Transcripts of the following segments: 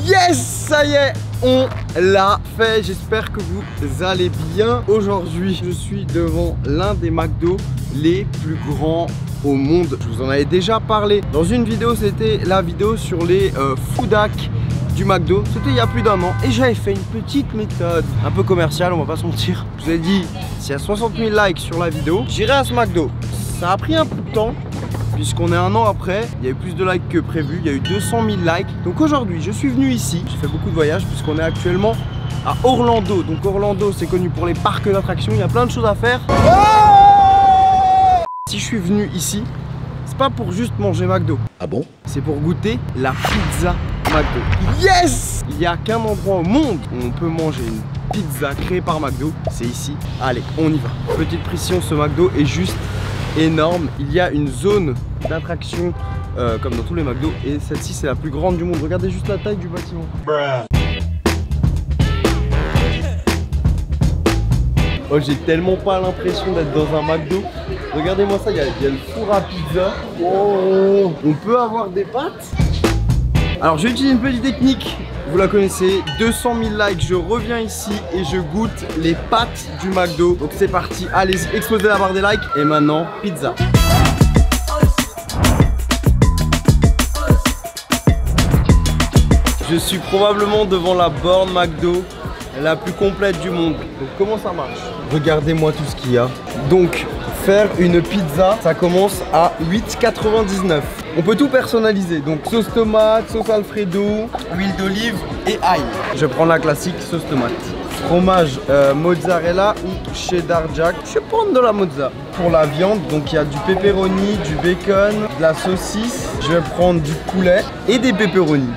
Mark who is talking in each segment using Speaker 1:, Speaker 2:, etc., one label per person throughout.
Speaker 1: Yes, ça y est, on l'a fait. J'espère que vous allez bien. Aujourd'hui, je suis devant l'un des McDo les plus grands au monde. Je vous en avais déjà parlé dans une vidéo, c'était la vidéo sur les food hacks du McDo. C'était il y a plus d'1 an et j'avais fait une petite méthode un peu commerciale, on va pas se mentir. Je vous ai dit, s'il y a 60 000 likes sur la vidéo, j'irai à ce McDo. Ça a pris un peu de temps, puisqu'on est 1 an après, il y a eu plus de likes que prévu, il y a eu 200 000 likes. Donc aujourd'hui, je suis venu ici, j'ai fait beaucoup de voyages, puisqu'on est actuellement à Orlando. Donc Orlando, c'est connu pour les parcs d'attractions, il y a plein de choses à faire. Si je suis venu ici, c'est pas pour juste manger McDo.
Speaker 2: Ah bon?
Speaker 1: C'est pour goûter la pizza McDo. Yes! Il n'y a qu'un endroit au monde où on peut manger une pizza créée par McDo, c'est ici. Allez, on y va. Petite précision, ce McDo est juste énorme. Il y a une zone d'attraction comme dans tous les McDo et celle-ci c'est la plus grande du monde. Regardez juste la taille du bâtiment. Oh, j'ai tellement pas l'impression d'être dans un McDo. Regardez-moi ça, il y a le four à pizza. Oh, on peut avoir des pâtes. Alors j'ai utilisé une petite technique, vous la connaissez, 200 000 likes, je reviens ici et je goûte les pâtes du McDo. Donc c'est parti, allez-y, explosez la barre des likes. Et maintenant, pizza. Je suis probablement devant la borne McDo la plus complète du monde. Donc comment ça marche? Regardez-moi tout ce qu'il y a. Donc faire une pizza, ça commence à 8,99 €. On peut tout personnaliser. Donc sauce tomate, sauce alfredo, huile d'olive et ail. Je vais prendre la classique sauce tomate. Fromage mozzarella ou cheddar jack. Je vais prendre de la mozza. Pour la viande, donc il y a du pepperoni, du bacon, de la saucisse. Je vais prendre du poulet et des pepperoni.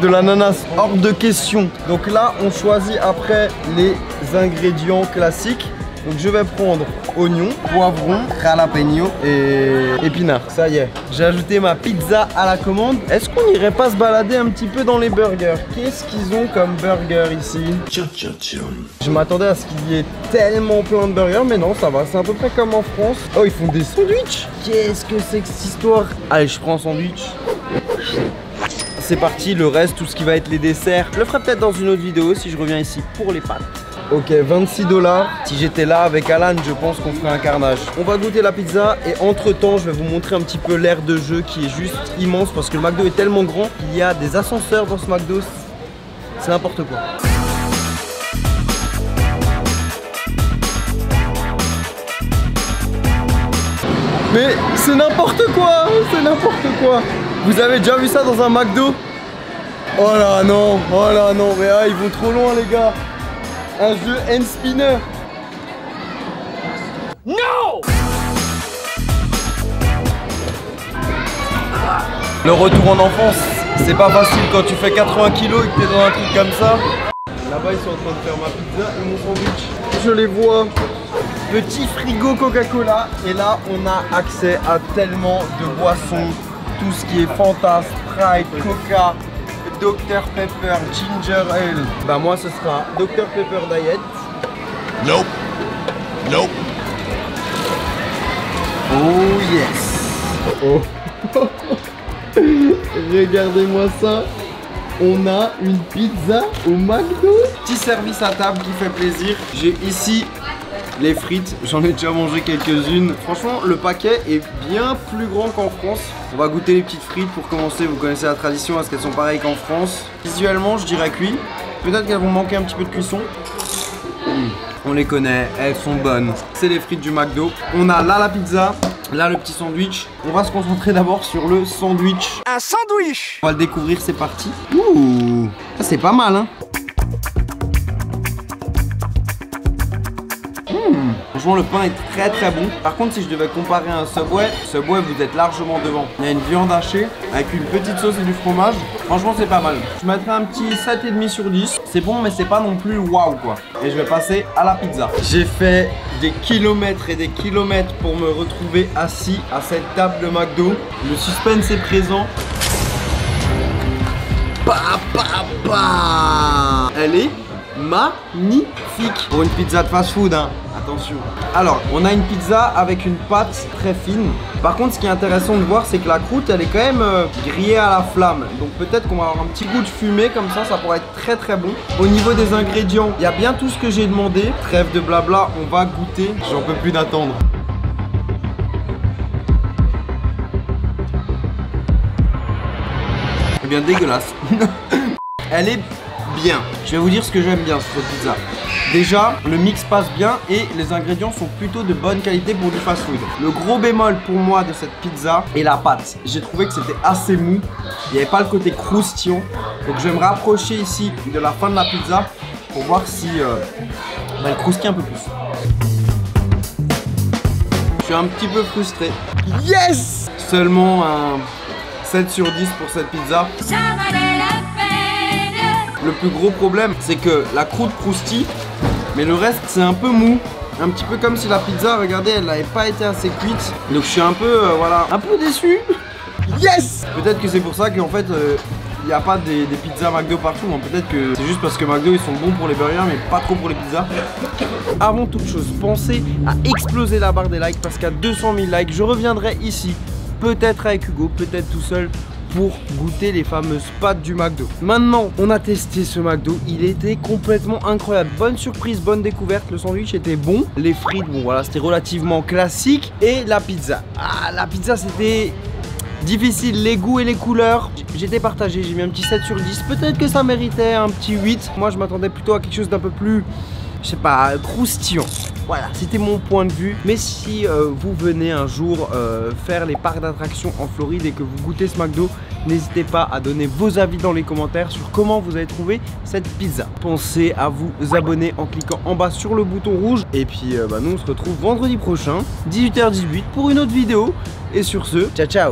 Speaker 1: De l'ananas, hors de question. Donc là, on choisit après les ingrédients classiques. Donc je vais prendre oignon, poivron, jalapeno et épinards. Ça y est, j'ai ajouté ma pizza à la commande. Est-ce qu'on irait pas se balader un petit peu dans les burgers? Qu'est-ce qu'ils ont comme burger ici? Je m'attendais à ce qu'il y ait tellement plein de burgers, mais non, ça va, c'est à peu près comme en France. Oh, ils font des sandwichs. Qu'est-ce que c'est que cette histoire? Allez, je prends un sandwich. C'est parti, le reste, tout ce qui va être les desserts, je le ferai peut-être dans une autre vidéo si je reviens ici pour les pâtes. Ok, 26 $. Si j'étais là avec Alan, je pense qu'on ferait un carnage. On va goûter la pizza et entre temps, je vais vous montrer un petit peu l'aire de jeu qui est juste immense parce que le McDo est tellement grand. Il y a des ascenseurs dans ce McDo, c'est n'importe quoi. Mais c'est n'importe quoi, c'est n'importe quoi. Vous avez déjà vu ça dans un McDo? Oh là non, mais ah, ils vont trop loin les gars. Un jeu hand spinner. Non! Le retour en enfance, c'est pas facile quand tu fais 80 kilos et que t'es dans un truc comme ça. Là-bas ils sont en train de faire ma pizza et mon sandwich. Je les vois. Petit frigo Coca-Cola. Et là on a accès à tellement de boissons. Tout ce qui est Fanta, Sprite, Coca, Dr Pepper, Ginger Ale. Bah moi ce sera Dr Pepper Diet.
Speaker 2: Nope. Nope.
Speaker 1: Oh yes. Oh. Regardez-moi ça. On a une pizza au McDo. Petit service à table qui fait plaisir. J'ai ici les frites, j'en ai déjà mangé quelques-unes. Franchement, le paquet est bien plus grand qu'en France. On va goûter les petites frites pour commencer. Vous connaissez la tradition, est-ce qu'elles sont pareilles qu'en France? Visuellement, je dirais cuit. Peut-être qu'elles vont manquer un petit peu de cuisson. On les connaît, elles sont bonnes. C'est les frites du McDo. On a là la pizza, là le petit sandwich. On va se concentrer d'abord sur le sandwich. Un sandwich! On va le découvrir, c'est parti. Ouh, ça c'est pas mal hein. Franchement le pain est très bon. Par contre si je devais comparer à un Subway, vous êtes largement devant. Il y a une viande hachée avec une petite sauce et du fromage. Franchement c'est pas mal. Je mettrais un petit 7,5 sur 10. C'est bon mais c'est pas non plus waouh quoi. Et je vais passer à la pizza. J'ai fait des kilomètres et des kilomètres pour me retrouver assis à cette table de McDo. Le suspense est présent. Elle est magnifique. Pour une pizza de fast food hein. Attention. Alors, on a une pizza avec une pâte très fine. Par contre, ce qui est intéressant de voir, c'est que la croûte, elle est quand même grillée à la flamme. Donc peut-être qu'on va avoir un petit goût de fumée comme ça pourrait être très très bon. Au niveau des ingrédients, il y a bien tout ce que j'ai demandé. Trêve de blabla, on va goûter. J'en peux plus d'attendre. Eh bien, dégueulasse. Elle est bien. Je vais vous dire ce que j'aime bien sur cette pizza. Déjà, le mix passe bien et les ingrédients sont plutôt de bonne qualité pour du fast food. Le gros bémol pour moi de cette pizza est la pâte. J'ai trouvé que c'était assez mou. Il n'y avait pas le côté croustillant. Donc je vais me rapprocher ici de la fin de la pizza pour voir si elle croustille un peu plus. Je suis un petit peu frustré. Yes! Seulement un 7 sur 10 pour cette pizza. Le plus gros problème, c'est que la croûte croustille, mais le reste c'est un peu mou. Un petit peu comme si la pizza, regardez, elle n'avait pas été assez cuite. Donc je suis un peu, voilà, un peu déçu. Yes! Peut-être que c'est pour ça qu'en fait, il n'y a pas des pizzas McDo partout. Hein. Peut-être que c'est juste parce que McDo, ils sont bons pour les burgers, mais pas trop pour les pizzas. Avant toute chose, pensez à exploser la barre des likes parce qu'à 200 000 likes, je reviendrai ici, peut-être avec Hugo, peut-être tout seul, pour goûter les fameuses pâtes du McDo. Maintenant, on a testé ce McDo, il était complètement incroyable. Bonne surprise, bonne découverte, le sandwich était bon. Les frites, bon voilà, c'était relativement classique. Et la pizza, la pizza c'était difficile, les goûts et les couleurs. J'étais partagé, j'ai mis un petit 7 sur 10. Peut-être que ça méritait un petit 8. Moi, je m'attendais plutôt à quelque chose d'un peu plus, je sais pas, croustillant. Voilà, c'était mon point de vue. Mais si vous venez un jour faire les parcs d'attractions en Floride et que vous goûtez ce McDo, n'hésitez pas à donner vos avis dans les commentaires sur comment vous avez trouvé cette pizza. Pensez à vous abonner en cliquant en bas sur le bouton rouge. Et puis nous on se retrouve vendredi prochain, 18h18 pour une autre vidéo. Et sur ce, ciao ciao.